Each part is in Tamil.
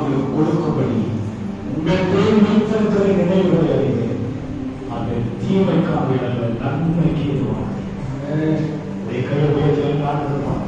அவங்களுக்கு கொடுக்கும்படி உங்கள் பேர் வைத்திருக்கிற நினைவுகளை அறிந்து அந்த தீமைக்காக அல்ல நன்மைக்கு எதுவாக கையில் பார்த்துருப்பாங்க.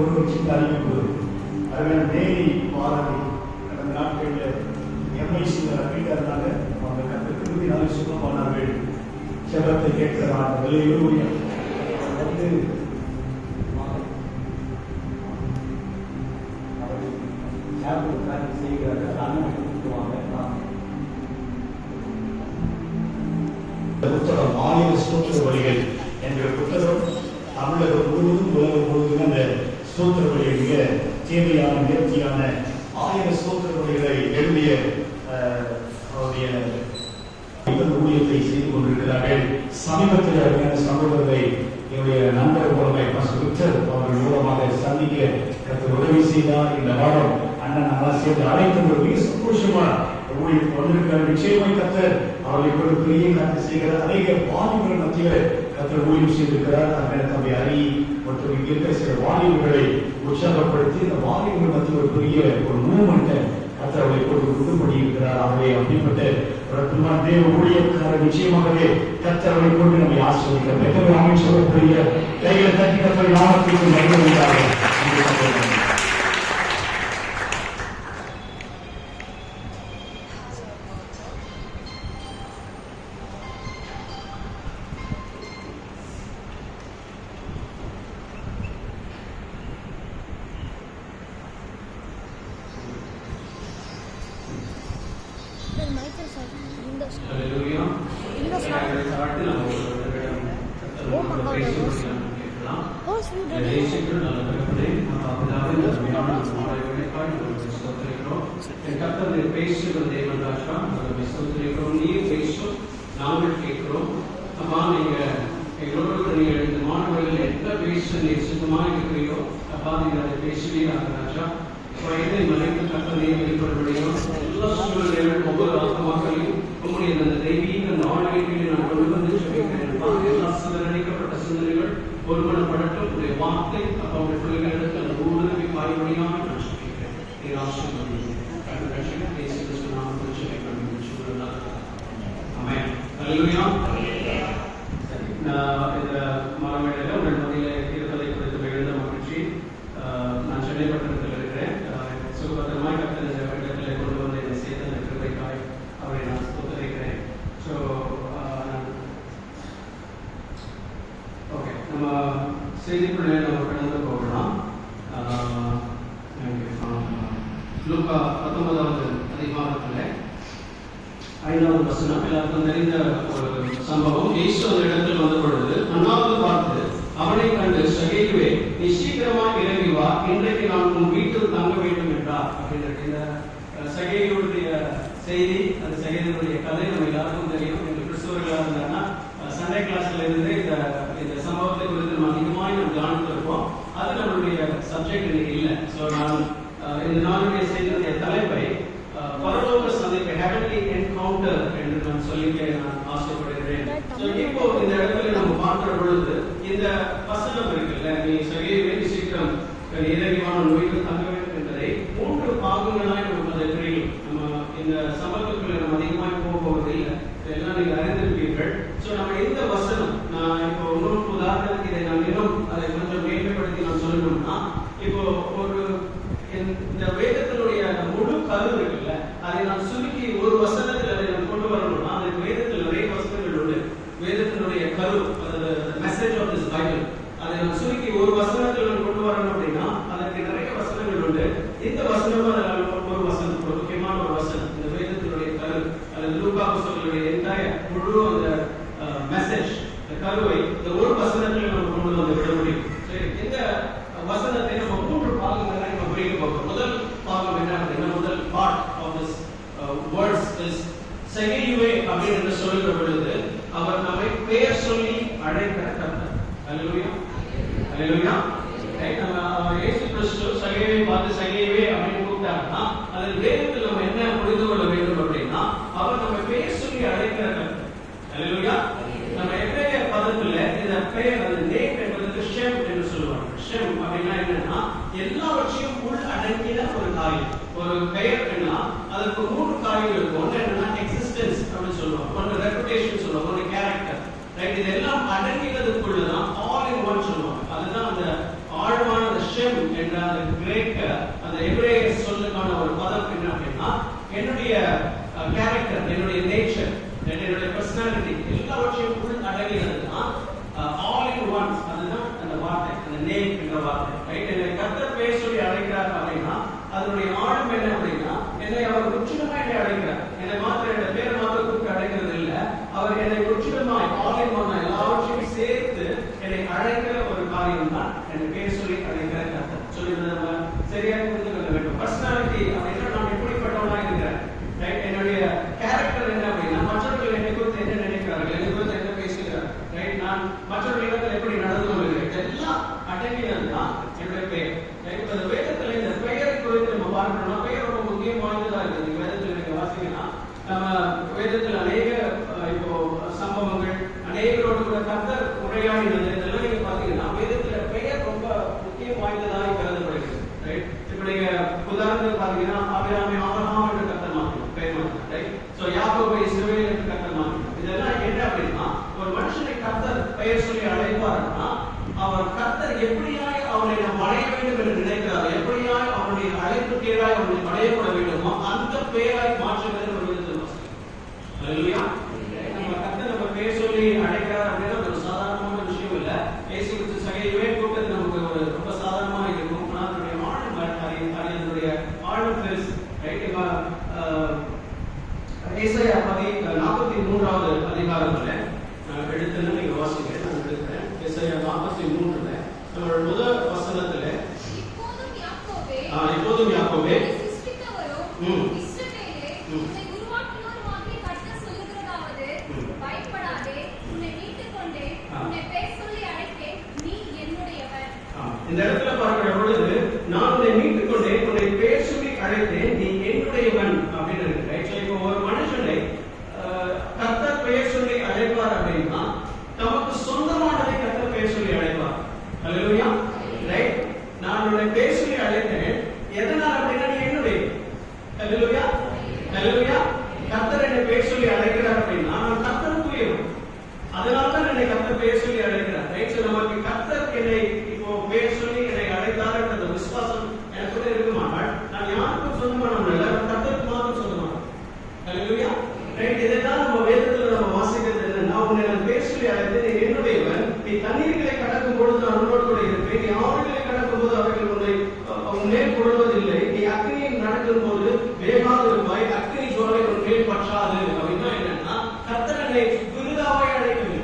ஒரு சின்ன அறிவிப்பு. அதில் நேரி பாரதி கடந்த நாட்களில் எம்ஐசி வீட்டாக இருந்தாங்க. அவங்க கத்திற்கு நாளை சுத்தமானார்கள். செபத்தை கேட்கிறார். வெளியூர் வந்து செய்கிறார்கள். புத்தகம் 1000 ஸ்தோத்திர பலிகள் என்ற புத்தகம் தமிழகம் முழுவதும் உலகம் முழுவதும் அந்த ஸ்தோத்திர பலிகள் மிக தேவையான நேர்த்தியான 1000 ஸ்தோத்திர பலிகளை எழுதிய அவருடைய ஊழியத்தை செய்து கொண்டிருக்கிறார்கள். சமீபத்தில் அருமையான சகோதரரை என்னுடைய நண்பர் மூலமாக விக்டர் அவர்கள் மூலமாக சந்திக்க உதவி செய்தார். இந்த வாரம் அண்ணன் நல்லா சேர்ந்து அழைத்து மிக சந்தோஷமா ஊழியத்துக்கு வந்திருக்கிறார். நிச்சயமாய் கத்தர் அவர்களை கொண்டு பெரிய காத்து செய்கிறார். அநேக வாலிபர்கள் மத்தியில் கத்தர் ஊழியம் செய்திருக்கிறார். அதனால் தம்மை அறி மற்றும் இங்க இருக்கிற சில வாலிபர்களை உற்சாகப்படுத்தி இந்த வாலிபர்கள் மத்தியில் ஒரு பெரிய ஒரு மூவ்மெண்ட்டை கத்தர் அவர்களை கொண்டு உண்டு பண்ணியிருக்கிறார். அவரை அப்படிப்பட்ட ஒரு தேவ ஊழியக்காரர் நிச்சயமாகவே கத்தர் அவர்களை கொண்டு நம்மை ஆசிரியர் மிகவும் அமைச்சருடைய கைகளை தட்டி கத்தரை நாமத்திற்கு மகிழ்ந்தார்கள். நாங்கள் கேட்கிறோம். அம்மா நீங்க எங்களோட நீங்கள் இந்த மாணவர்கள் என்ன பேச சுத்தமாக இருக்கிறீரோ அப்பா நீங்க அதை பேசுவீங்க ராஜா. வயதை மறைத்து கட்டளையை வெளிப்படுவதையும் எல்லா சூழ்நிலைகளும் ஒவ்வொரு ஆத்மாக்களையும் உங்களுடைய அந்த தெய்வீக நாளைகளில் நான் கொண்டு வந்து சொல்லிக்கிறேன். எல்லா சிதறடிக்கப்பட்ட சிந்தனைகள் ஒருமனப்படட்டும். உடைய வார்த்தை அப்பா உடைய பிள்ளைகளுக்கு அந்த ஊடுருவி பாய்வழியாக நான் சொல்லிக்கிறேன். நீர் ஆசீர்வதிங்க. கண்டு பேசி நாமத்தில் சொல்லிக்கிறேன். இந்த மாணவர்களில் உங்கள் மத்தியில் இருப்பதை குறித்து மிகுந்த மகிழ்ச்சி. நான் சென்னை பட்டணத்தில் இருக்கிறேன். சுகபத்திரமாய் கத்தனை இடத்தில் கொண்டு வந்து என்னை சேர்த்து அந்த கிருபைக்காய் அவரை நான் ஒத்துழைக்கிறேன். ஸோ ஓகே, நம்ம செய்திக்குள்ளே நம்ம கடந்து போகலாம். லூக்கா 19வது அதிகாரத்தில் 5வது வசனம் எல்லாருக்கும் தெரிந்த ஒரு சம்பவம். இயேசு அந்த இடத்தில் வந்த பொழுது அண்ணாவது பார்த்து அவனை கண்டு சகேயுவே நீ சீக்கிரமாக இறங்கி வா, இன்றைக்கு நான் உன் வீட்டில் தங்க வேண்டும் என்றார். அப்படின்ற இந்த சகேயுடைய செய்தி, அந்த சகேயுடைய கதை நம்ம எல்லாருக்கும் தெரியும். எங்கள் கிறிஸ்தவர்களாக இருந்தாங்கன்னா சண்டே கிளாஸ்ல இருந்து இந்த சம்பவத்தை குறித்து நம்ம அதிகமாக நம்ம கவனித்து இருப்போம். அது நம்மளுடைய சப்ஜெக்ட் இன்னைக்கு இல்லை. ஸோ நான் இந்த நாளுடைய செய்தியுடைய தலைப்பை பரலோக சந்திப்பு, ஹெவன்லி என்கவுண்டர் என்று நான் சொல்லிக்க நான் ஆசைப்படுகிறேன். இப்போ இந்த இடத்துல நம்ம பார்க்கிற பொழுது இந்த வசனம் இருக்குல்ல, நீ சகேயுவே சீக்கிரம் இறைவான நோய்கள் தங்க வேண்டும் என்பதை 3 பாகங்களாய் நம்ம அதை பிரியும். நம்ம இந்த சம்பவத்துக்குள்ள நம்ம அதிகமாக போவதில்லை, இதெல்லாம் நீங்க அறிந்திருப்பீர்கள். ஸோ நம்ம இந்த வசனம் நான் இப்போ இன்னொரு உதாரணத்துக்கு இதை நான் இன்னும் அதை கொஞ்சம் மேன்மைப்படுத்தி நான் சொல்லணும்னா, இப்போ ஒரு இந்த வேதத்தினுடைய முழு கரு இருக்குல்ல, அதை நான் சுருக்கி ஒரு வசனத்தில் அதை நான் கொண்டு வரணும்னா அதுக்கு வேதத்தில் நிறைய வசனங்கள் உண்டு. வேதத்தினுடைய கரு, அதாவது மெசேஜ் ஆஃப் திஸ் பைபிள், அதை நான் சுருக்கி ஒரு வசனத்தில் நான் கொண்டு வரணும் அப்படின்னா அதற்கு நிறைய வசனங்கள் உண்டு. இந்த வசனம் ஒரு வசனம், ஒரு முக்கியமான ஒரு வசனம். இந்த வேதத்தினுடைய கரு அல்லது லூக்கா புத்தகத்தினுடைய என்டையர் முழு அந்த மெசேஜ், இந்த கருவை இந்த ஒரு வசனத்தில் நம்ம கொண்டு வந்து விட முடியும். சரி, இந்த வசனத்தை நம்ம 3 பாகங்களாக நம்ம பிரிக்க போகிறோம். முதல் பாகம் என்ன அப்படின்னா, முதல் part of this words is சகேயுவே அப்படின்னு சொல்லுகிற பொழுது அவர் நம்மை பெயர் சொல்லி அழைக்கிற கர்த்தர். அல்லேலூயா, அல்லேலூயா. நம்ம இயேசு கிறிஸ்து சகேயுவை பார்த்து சகேயுவே அப்படின்னு கூப்பிட்டாருன்னா அதில் வேதத்தில் நம்ம என்ன புரிந்து கொள்ள வேண்டும் அப்படின்னா, அவர் நம்மை பெயர் சொல்லி அழைக்கிற கர்த்தர். அல்லேலூயா. நம்ம எபிரேய பதத்துல இந்த பெயர், அந்த நேம் என்பதற்கு ஷெம் என்று சொல்லுவாங்க. ஷெம் அப்படின்னா என்னன்னா எல்லாவற்றையும் உள் அடங்கின ஒரு காரியம். ஒரு பெயர் என்ன, அதுக்கு 3 காரியங்கள் இருக்கும். ஒன்று என்னன்னா எக்ஸிஸ்டன்ஸ் அப்படின்னு சொல்லுவாங்க, ஒன்று ரெபுடேஷன் சொல்லுவாங்க, ஒன்று கேரக்டர். ரைட், இதெல்லாம் அடங்கினதுக்குள்ளதான் ஆல் இன் ஒன் சொல்லுவாங்க. அதுதான் அந்த ஆழமான அந்த ஷெம் என்ற அந்த கிரேக்க அந்த எபிரேய சொல்லுக்கான ஒரு பதம் என்ன அப்படின்னா, என்னுடைய கேரக்டர், என்னுடைய நேச்சர், என்னுடைய பர்சனாலிட்டி எல்லாவற்றையும் உள் அடங்கினதுதான் ஆல் இன் ஒன். அதுதான் அந்த வார்த்தை, அந்த நேம் என்ற வார்த்தை. ரைட்? என்னை கர்த்தர் பெயர் சொல்லி அழைக்கிறார் அப்படின்னா அதனுடைய ஆழம் என்ன அப்படின்னா, என்னை அவர் முற்றிலுமா என்னை அழைக்கிறார். என்னை மாத்திரம் என்னை பேரை மாத்திரம் கூப்பிட்டு அழைக்கிறது இல்லை, அவர் என்னை முற்றிலுமாய் ஆல் இன் ஒன் எல்லாவற்றையும் சேர்த்து என்னை அழைக்கிற ஒரு காரியம் தான் என்னை பேர் சொல்லி அழைக்கிற கர்த்தர். சொல்லி நம்ம சரியாக புரிந்து கொள்ள வேண்டும். பர்சனாலிட்டி அப்படின்னா நான் எப்படிப்பட்டவனா இருக்கிறேன். ரைட்? என்னுடைய கேரக்டர் என்ன அப்படின்னா, மற்றவர்கள் என்னை குறித்து என்ன நினைக்கிறார்கள், என்னை குறித்து என்ன பேசுகிறார்கள். ரைட்? நான் மற்றவர்களிடத்தில் எப்படி நடந்து கொள்கிறேன், இதெல்லாம் அடங்கினதுதான் என்னுடைய பெயர். ரைட்? அந்த வேதத்துல இந்த பெயரை குறித்து நம்ம பார்க்கணும்னா பெயர் ரொம்ப முக்கியம் வாய்ந்ததா இருக்குது. வேதத்துல நீங்க வாசிங்கன்னா நம்ம வேதத்தில் அநேக இப்போ சம்பவங்கள், அநேகரோடு கூட கர்த்தர் உரையாடினது, இதெல்லாம் நீங்க பாத்தீங்கன்னா வேதத்துல பெயர் ரொம்ப முக்கியம் வாய்ந்ததாக கருதப்படுகிறது. ரைட்? இப்ப நீங்க உதாரணத்துக்கு பாத்தீங்கன்னா ஆபிரகாமை ஆபிரகாம் என்று கர்த்தர் மாற்றினார், பெயர் மாற்றினார். ரைட்? சோ யாக்கோபை இஸ்ரவேல் என்று கர்த்தர் மாற்றினார். இதெல்லாம் என்ன அப்படின்னா, ஒரு மனுஷனை கர்த்தர் பெயர் சொல்லி அழைப்பார்னா அவர் கர்த்தர் எப்படியாய் அவனை நாம் அடைய வேண்டும் என்று நினைக்கிறார், எப்படியாய் அவனுடைய அழைப்பு கீழாய் அவனை அடையப்பட வேண்டுமோ அந்த பெயராய் மாற்றுகிறது ஒரு விதத்தில். அல்லேலூயா. நம்ம கர்த்தர் நம்ம பெயர் சொல்லி அழைக்கிறார் அப்படின்னா ஒரு சாதாரணமான விஷயம் இல்ல. இயேசு கிறிஸ்து சகையவே கூப்பிட்டது நமக்கு ஒரு ரொம்ப சாதாரணமா இருக்கும். ஆனால் அதனுடைய அதனுடைய ஆழம் பெருசு. ரைட்? ஏசாயா 43வது அதிகாரத்துல எடுத்துன்னு நீங்க வாசிங்க. நான் எடுக்கிறேன். ஏசாயா 43ல நம்மளோட முதல் வசனத்துல இப்போதும் யாக்கோபே இந்த இடத்துல பார்க்கிற பொழுது நான் உன்னை மீட்டுக் கொண்டேன், உன்னை பேர் சொல்லி அழைத்தேன், நீ என்னுடையவன் அப்படின்னு இருக்கு. ரைட்? இப்போ ஒரு மனுஷனை கர்த்தர் பெயர் சொல்லி அழைப்பார் அப்படின்னா நமக்கு சொந்தமானதை கர்த்தர் பெயர் சொல்லி அழைப்பார். அல்லேலூயா. ரைட்? நான் உன்னை பெயர் சொல்லி அழைத்தேன், எதனால் அப்படின்னா நீ என்னுடைய. அல்லேலூயா. அல்லேலூயா. கர்த்தர் என்னை பெயர் சொல்லி அழைக்கிறார் அப்படின்னா நான் கர்த்தருக்குரியவன், அதனால தான் என்னை கர்த்தர் பெயர் சொல்லி அழைக்கிறார். ரைட்? சோ நமக்கு கர்த்தர் என்னை இப்போ பெயர் சொல்லி என்னை அழைத்தார் என்ற விசுவாசம் எனக்குள்ள இருக்குமானால் நான் யாருக்கும் சொந்தமானவன் இல்லை, கர்த்தருக்கு மாத்திரம் சொந்தமானவன். அல்லேலூயா. ரைட்? இதெல்லாம் நம்ம வேதத்துல நம்ம வாசிக்கிறது என்னன்னா, உன்னை நான் பெயர் சொல்லி அழைத்தேன், நீ என்னுடையவன், நீ தண்ணீர்களை கடக்கும் பொழுது நான் உன்னோடு கூட இருப்பேன், நீ ஆறுகளை கடக்கும் போது அவைகள் உன்னை மேல் கொள்வதில்லை, நீ அக்னியில் நடக்கும் போது வேகாது இருப்பாய், அக்னி ஜுவாலை உன் மேல் பற்றாது. அப்படின்னா என்னன்னா, கர்த்தர் என்னை விருதாவை அழைக்கவில்லை.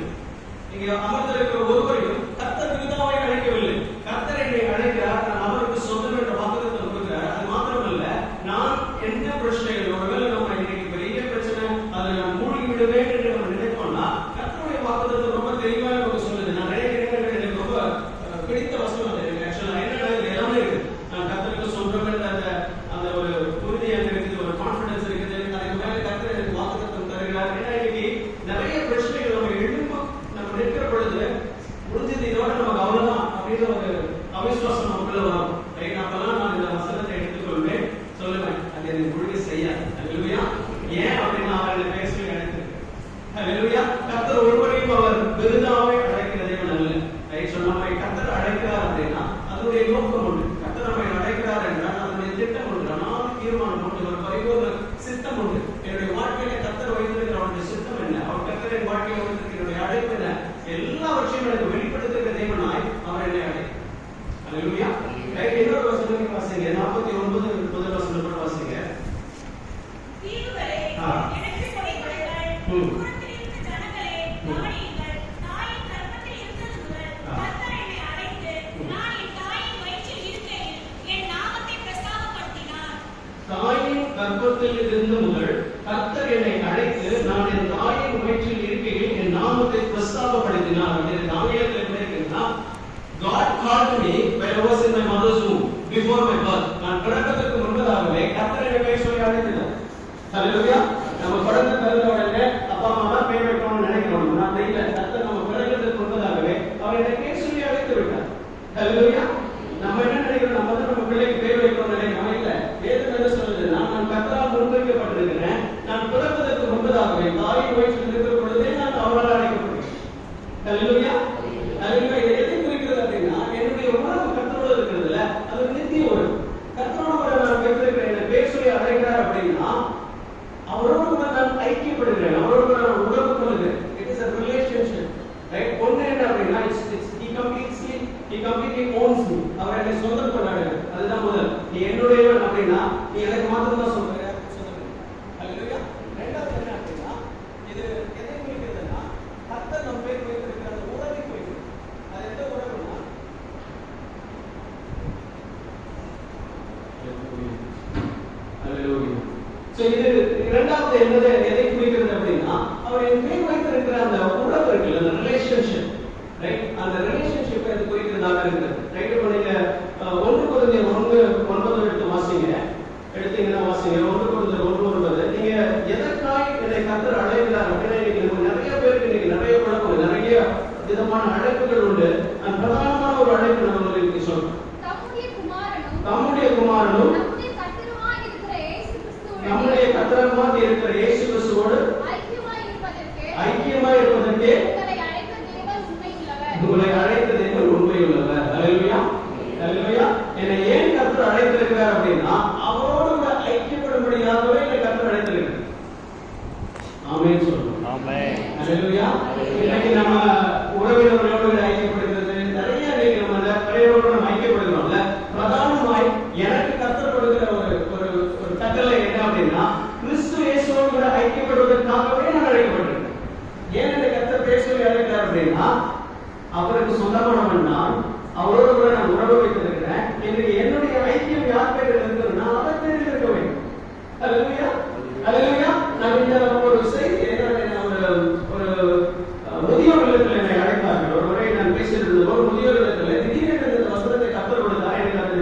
நீங்க அமர்ந்திருக்கிற ஒருவரையும் கர்த்தர் விருதாவை அழைக்கவில்லை. கர்த்தர் என்னை அழைக்கிறார், நான் அவருக்கு சொந்தம் என்ற வாக்குத்தத்தை கொடுக்கிறார். அது மாத்திரமல்ல, நான் எந்த பிரச்சனைகள், ஒருவேளை நம்ம இன்னைக்கு பெரிய பிரச்சனை அதை நான் மூழ்கி விடுவேன் என்று நம்ம நினைப்போம்னா கர்த்தருடைய வாக்குத்தத்தை ரொம்ப தெளிவாக நமக்கு சொல்லுது. நான் நினைக்கிறேன், எனக்கு ரொம்ப பிடித்த வசனம் அது. ஆக்சுவலா என்ன எல்லாமே இருக்கு. நான் கர்த்தருக்கு சொந்தம் என்ற அந்த ஒரு உறுதி அங்க இருக்குது, ஒரு கான்பிடன்ஸ் இருக்குது. அதுக்கு மேல கர்த்தர் எனக்கு வாக்குத்தத்தம் தருகிறார். ஏன்னா இன்னைக்கு நிறைய பிரச்சனைகள் நம்ம எழும்ப நம்ம நிற்கிற பொழுது முடிஞ்சது இதோட நமக்கு அவ்வளவுதான் அப்படின்ற ஒரு அவிசுவாசம் நமக்குள்ள வரும். ரைட்? அப்பெல்லாம் நான் இந்த வசனத்தை எடுத்துக்கொள்வேன், சொல்லுவேன், அது எனக்கு முழுக்க செய்யாது. அல்லேலூயா. ஏன் அப்படின்னா அவர் என்னை பெயர் சொல்லி அழைத்திருக்கிறார். அல்லேலூயா. கர்த்தர் ஒருவரையும் அவர் விருதாவை அழைக்கிற தேவன் அல்ல. ரைட்? நம்மை கர்த்தர் அழைக்கிறார் அப்படின்னா அதனுடைய நோக்கம் உண்டு. கர்த்தர் நம்மை அழைக்கிறார் என்றால் அதனுடைய திட்டம் உண்டு, அனாத தீர்மானம் உண்டு, ஒரு பரிபூர்ண சித்தம் உண்டு. என்னுடைய வாழ்க்கையில கர்த்தர் வைத்திருக்கிற அவருடைய சித்தம் என்ன, அவர் கர்த்தரின் வாழ்க்கையில வைத்திருக்கிற என்னுடைய அழைப்பு என்ன, எல்லாவற்றையும் எனக்கு வெளிப்படுத்துகிற தேவனாய் அவர் என்னை அழைக்கிறார். அல்லேலூயா. ரைட்? இன்னொரு வசனத்தை வாசிங்க. 49 முதல் வசனம் கூட வாசிங்க. தாயின் கர்ப்பத்தில் இருந்து முதல் கர்த்தர் என்னை அழைத்து நான் என் தாயின் வயிற்றில் இருக்கையில் என் நாமத்தை பிரஸ்தாபப்படுத்தினார். தானியேலில் கிடைக்குதுன்னா, God called me when I was in my mother's womb before my birth. நான் பிறப்பதற்கு முன்பதாகவே கர்த்தர் என்னை பெயர் சொல்லி அழைத்தார். அல்லேலூயா. நம்ம பிறந்த உடனே அப்பா அம்மா தான் பெயர் வைக்கணும்னு நினைக்கிறோம். நான் இல்ல, கர்த்தர் நம்ம பிறக்கிறதுக்கு முன்பதாகவே அவர் என்னை பெயர் சொல்லி அழைத்து விட்டார். அல்லேலூயா. நம்ம என்ன நினைக்கிறோம், நம்ம தான் நம்ம பிள்ளைக்கு பெயர் வைக்கணும்னு நினைக்கிறோம். இல்ல, வேதம் என்ன சொல்லுது, நான் கர்த்தரால் முன்வைக்கப்பட்டிருக்கிறேன், நான் பிறப்பதற்கு முன்பதாகவே தாயின் வயிற்றில் இருக்கிற பொழுதே நான் அவரால் அழைக்கப்படுகிறேன். அல்லேலூயா. அல்லேலூயா. எதை குறிக்கிறது அப்படின்னா, என்னுடைய உணர்வு கர்த்தரோடு இருக்கிறதுல அது அப்படின்னா நீ எனக்கு மாத்திரம் தான் சொல்லுங்க. அல்லேலூயா. ரெண்டாவது என்ன அப்படின்னா இது எதை குறிக்கிறதுனா கர்த்தர் நம்ம பேர் வைத்திருக்கிற அந்த உறவை குறிக்கிறது. அது எந்த உறவுனா அல்லேலூயா. சோ இது இரண்டாவது என்னது எதை குறிக்கிறது அப்படின்னா அவர் என் மேல் வைத்திருக்கிற அந்த உறவு இருக்குல்ல, அந்த ரிலேஷன்ஷிப், ரைட்? அந்த ரிலேஷன்ஷிப் அது குறிக்கிறதாக இருக்குது. ரைட்? இப்போ நீங்க 1 கொரிந்தியர் 1:9 எடுத்து வாசிங்க. எடுத்தீங்கன்னா வாசிங்க 1 கொரிந்தியர் 1:9. நீங்க எதற்காக என்னை கர்த்தர் அழைக்கிறார் அப்படின்னா இன்னைக்கு நிறைய பேருக்கு இன்னைக்கு நிறைய குழப்பம், நிறைய விதமான அழைப்புகள் உண்டு. அந்த பிரதானமான ஒரு அழைப்பு நம்ம உங்களுக்கு சொல்றோம். தம்முடைய குமாரனும் நம்முடைய கர்த்தருமாகிய இருக்கிற இயேசு கிறிஸ்துவோடு ஐக்கியமாய் இருப்பதற்கு உங்களை அழைத்த தேவன் உண்மையுள்ளவர். அல்லேலூயா. அல்லேலூயா. என்னை ஏன் கர்த்தர் அழைத்திருக்கிறார் அப்படின்னா அவரோடு கூட ஐக்கியப்படும்படியாகவே என்னை கர்த்தர் அழைத்திருக்கிறார். ஆமென் சொல்லுங்க. ஆமென். அல்லேலூயா. இன்னைக்கு நம்ம உறவினர்களோடு ஐக்கியப்படுகிறது நிறைய நம்ம பழையவர்களோடு நம்ம ஐக்கியப்படுகிறோம்ல. பிரதானமாய் எனக்கு கர்த்தர் கொடுக்கிற ஒரு கட்டளை என்ன அப்படின்னா கிறிஸ்து இயேசுவோடு கூட ஐக்கியப்படுவதற்காகவே நான் அழைக்கப்பட்டிருக்கேன். ஏன் இந்த கர்த்தர் பேசுவதை அழைக்கிறார் அப்படின்னா அவருக்கு சொந்தமானவன் நான், அவரோடு கூட நான் உறவு வைத்திருக்கிறேன். எனக்கு என்னுடைய ஐக்கியம் யார் பேரில் இருக்குன்னா அவர் பேரில் இருக்க வேண்டும். அல்லேலூயா. அல்லேலூயா. நான் இந்த ஒரு செய்தி ஒரு முதியோர் இல்லத்தில் என்னை அழைத்தார்கள். ஒரு முறை நான் பேசிட்டு இருந்த ஒரு முதியோர் இல்லத்தில் திடீரென்று இந்த வசனத்தை கற்றுக் கொடுத்தார். எனக்கு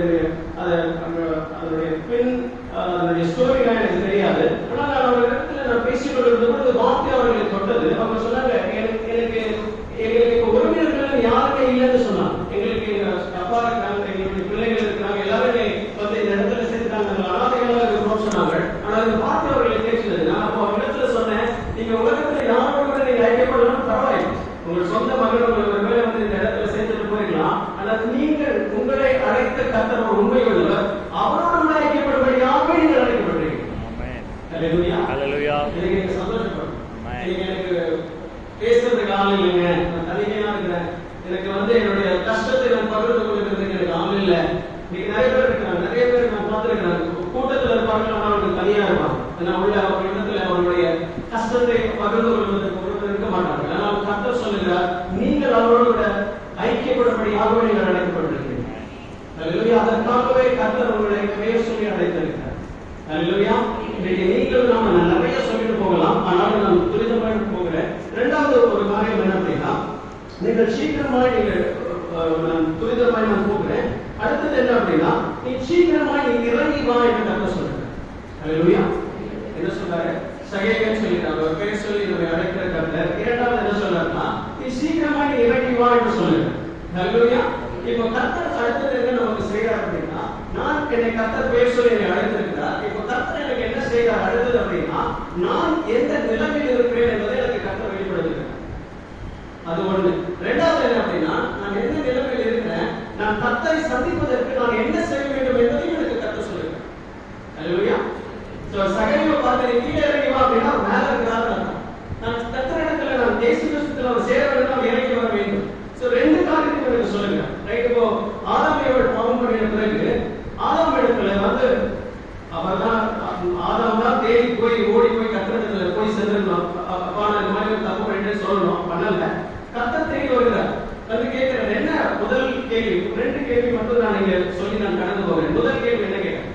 அதனுடைய பின் அதனுடைய ஸ்டோரிலாம் எனக்கு தெரியாது. ஆனால் நான் ஒரு இடத்துல நான் பேசிக் கொண்டிருந்தபோது ஒரு வார்த்தை அவர்களை தொட்டது. அவங்க சொன்னாங்க, எங்களுக்கு இப்போ உறவினர்கள் யாருமே இல்லைன்னு சொன்னாங்க. எங்களுக்கு எங்க அப்பா இருக்காங்க, எங்களுடைய பிள்ளைகள் இருக்கிறாங்க, எல்லாருமே வந்து இந்த இடத்துல சேர்த்துட்டாங்க, அனாதைகளாக இருக்கிறோம் சொன்னாங்க. ஆனால் இந்த வார்த்தை அவர்களை கேட்கிறது. நான் அப்போ அவங்க இடத்துல சொன்னேன், நீங்க உலகத்துல யாரோட கூட நீங்க ஐக்கியப்படலாம் பரவாயில்லை, உங்கள் சொந்த மகன் ஒரு வேலை வந்து இந்த இடத்துல சேர்த்துட்டு போயிடலாம். ஆனால் நீங்கள் உங்களை அழைத்த கர்த்தர் உண்மை உள்ளவர், அவரோட ஐக்கியப்படும்படியாகவே நீங்கள் அழைக்கப்படுறீங்க. அல்லேலூயா. அல்லேலூயா. எனக்கு சந்தோஷப்படுறேன். எனக்கு பேசுறதுக்கு ஆள் இல்லைங்க, நான் தனிமையா இருக்கிறேன், எனக்கு வந்து என்னுடைய கஷ்டத்தை நான் பகிர்ந்து கொள்கிறதுக்கு எனக்கு ஆள் இல்லை. இன்னைக்கு நிறைய பேர் இருக்கிறாங்க, நிறைய பேர் நான் பார்த்துருக்கிறேன், கூட்டத்தில் இருப்பாங்க, ஆனால் அவர்கள் தனியா இருப்பாங்க. நான் உள்ள அவங்க இடத்துல அவர்களுடைய கஷ்டத்தை பகிர்ந்து கொள்வதற்கு ஒருவர் இருக்க மாட்டாங்க. ஆனால் கர்த்தர் சொல்லுகிறார், நீங்கள் அவரோட ஐக்கியப்படும்படியாகவே நீங்கள் அழைக்கப்பட்டிருக்கிறீங்க. அல்லேலூயா. அதற்காகவே கர்த்தர் உங்களை பெயர் சொல்லி அழைத்திருக்கிறார். அல்லேலூயா. இன்னைக்கு நீங்கள் நாம நிறைய சொல்லிட்டு போகலாம், ஆனால் நான் துரிதமாக போகிறேன். இரண்டாவது ஒரு காரியம் என்ன அப்படின்னா நீங்கள் சீக்கிரமாய் நான் துரிதமாய் நான் போகிறேன். அடுத்தது என்ன அப்படின்னா நீ சீக்கிரமாய் நீ இறங்கி வா என்று கர்த்தர் சொல்றார். அல்லேலூயா. என்ன சொல்றாரு? சகேயன் சொல்லிட்டாங்க, ஒரு பேர் சொல்லி நம்ம அழைக்கிற கர்த்தர். இரண்டாவது என்ன சொல்றாருன்னா நீ சீக்கிரமாய் நீ இறங்கி வா என்று சொல்லுங்க. அல்லேலூயா. இப்போ கர்த்தர் அடுத்தது என்ன நமக்கு செய்யறார் அப்படின்னா நான் என்னை கர்த்தர் பேர் சொல்லி என்னை அழைத்திருக்கிறார். இப்போ கர்த்தர் எனக்கு என்ன செய்யறார் அடுத்தது அப்படின்னா நான் எந்த நிலைமையில் இருக்கிறேன் என்பதை எனக்கு கர்த்தர் வெளிப்படுத்துகிறார். அது ஒண்ணு. ரெண்டாவது என்ன அப்படின்னா நான் எந்த நிலைமையில் இருக்கிறேன், நான் கர்த்தரை சந்திப்பதற்கு நான் என்ன செய்ய வேண்டும் என்பதையும் எனக்கு கர்த்தர் சொல்லுகிறார். அல்லேலூயா. சகேயுவை பார்த்து கீழே இறங்கி வா அப்படின்னா மேல இருக்கிறார். நான் கர்த்தரிடத்துல நான் இயேசு கிறிஸ்துவில சேர வேண்டும், இறங்கி வர வேண்டும். ரெண்டு காரியத்தை எனக்கு சொல்லுங்க. ரைட்? இப்போ ஆதாம் ஏவாள் பாவம் பண்ணின பிறகு ஆதாம் இடத்துல வந்து அவர்தான் ஆதாம் தான் தேடி போய் ஓடி போய் கர்த்தரிடத்துல போய் சென்றோம். அப்பா நான் இந்த மாதிரி தப்பு பண்ணிட்டேன்னு சொல்லணும், பண்ணல. கர்த்தர் தேடி வருகிறார். வந்து கேட்கிறேன் என்ன முதல் கேள்வி, ரெண்டு கேள்வி மட்டும் நான் இங்க சொல்லி நான் கடந்து போகிறேன். முதல் கேள்வி என்ன கேட்கிறேன்?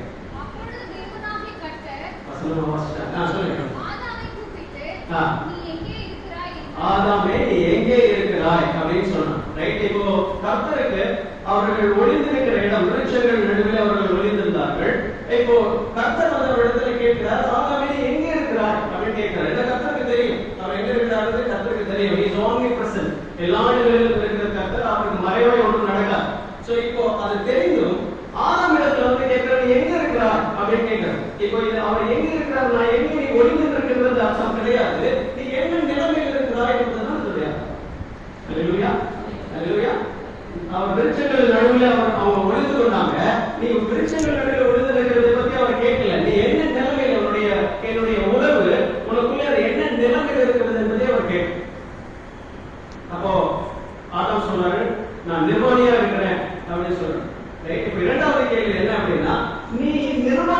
ஆதாமே நீ எங்கே இருக்கிறாய் அப்படின்னு சொன்னான். ரைட்? இப்போ கர்த்தருக்கு அவர்கள் ஒளிந்திருக்கிற இடம், விருட்சங்கள் நடுவில் அவர்கள் ஒளிந்திருந்தார்கள். இப்போ கர்த்தர் வந்து ஒரு இடத்துல கேட்கிறார், ஆதாமே நீ எங்கே இருக்கிறாய் அப்படின்னு கேட்கிறார். இந்த கர்த்தருக்கு தெரியும் அவர் எங்க இருக்கிறாரு, கர்த்தருக்கு தெரியும். Is omni present. எல்லா இடங்களிலும் இருக்கிற கர்த்தர், அவருக்கு மறைவாய் ஒன்றும் நடக்காது. சோ இப்போ அது தெரிந்தும் ஆதாம் இடத்துல வந்து கேட்கிறார், எங்க இருக்கிறார் அப்படின்னு கேட்கிறார். இப்போ இது அவர் எங்க இருக்கிறார், நான் எங்க நீ ஒளிந்து இருக்கிறது அர்த்தம் கிடையாது, நீ என்ன நிலைமையில் இருக்கிறாய் என்பதுதான் தெரியாது. அல்லேலூயா. அல்லேலூயா. அவர் விருட்சங்கள் நடுவில் அவங்க ஒளிந்து கொண்டாங்க. நீ விருட்சங்கள் நடுவில் ஒளிந்து இருக்கிறதை பத்தி அவர் கேட்கல, நீ என்ன நிலைமையில் என்னுடைய உணவு உனக்குள்ளே அது என்ன நிலைமையில் இருக்கிறது என்பதை அவர் கேட்க. அப்போ ஆதாம் சொன்னாரு, நான் நிர்வாணியா இருக்கிறேன் அப்படின்னு சொல்றேன். இப்ப இரண்டாவது கேள்வி என்ன அப்படின்னா நீ நிர்வாணி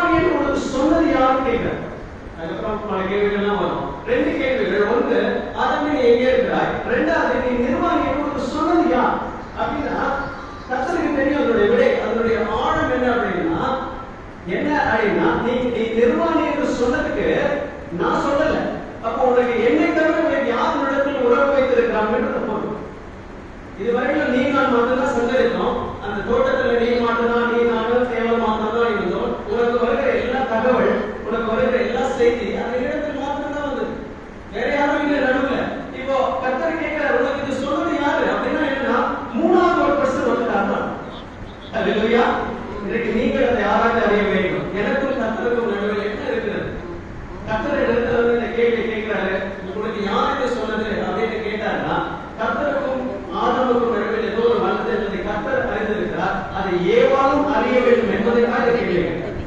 நான் சொல்லல. அப்போ உனக்கு என்னை தவிர வேறு யார் இடத்தில் உறவு வைத்திருக்கிறாங்கன்றது பொருள். இதுவரையிலும் நீ நான் மட்டும்தான் சஞ்சரித்தோம். அந்த தோட்டத்துல நீ மட்டும்தான், நீ நானும் தேவன் மாத்திரம் இருந்தோம். உனக்கு வருகிற எல்லா தகவல், உனக்கு வருகிற எல்லா செய்தி அந்த இடத்தில் மாத்திரம்தான் வந்தது. வேற யாரும் இல்லை நடுவுல. இப்போ கர்த்தர் கேட்கிறார், உனக்கு இது சொல்றது யாரு அப்படின்னா என்னன்னா, மூணாவது ஒரு பர்சன் வந்துட்டாங்க. அல்லேலூயா. இன்னைக்கு நீங்கள் அதை ஆராய்ந்து அறிய வேண்டும். எனக்கும் கர்த்தருக்கும் நடுவில் என்ன இருக்கிறது? கர்த்தர் இடத்துல வந்து இந்த கேள்வி கேட்கிறாரு, உனக்கு யார் இதை சொன்னது அப்படின்னு கேட்டாருன்னா, கர்த்தருக்கும் ஆதாமுக்கும் நடுவில் ஏதோ ஒரு வந்தது என்பதை கர்த்தர் அறிந்திருக்கிறார். அதை ஏவாளும் அறிய வேண்டும் என்பதற்காக இதை கேள்வி கேட்டார்.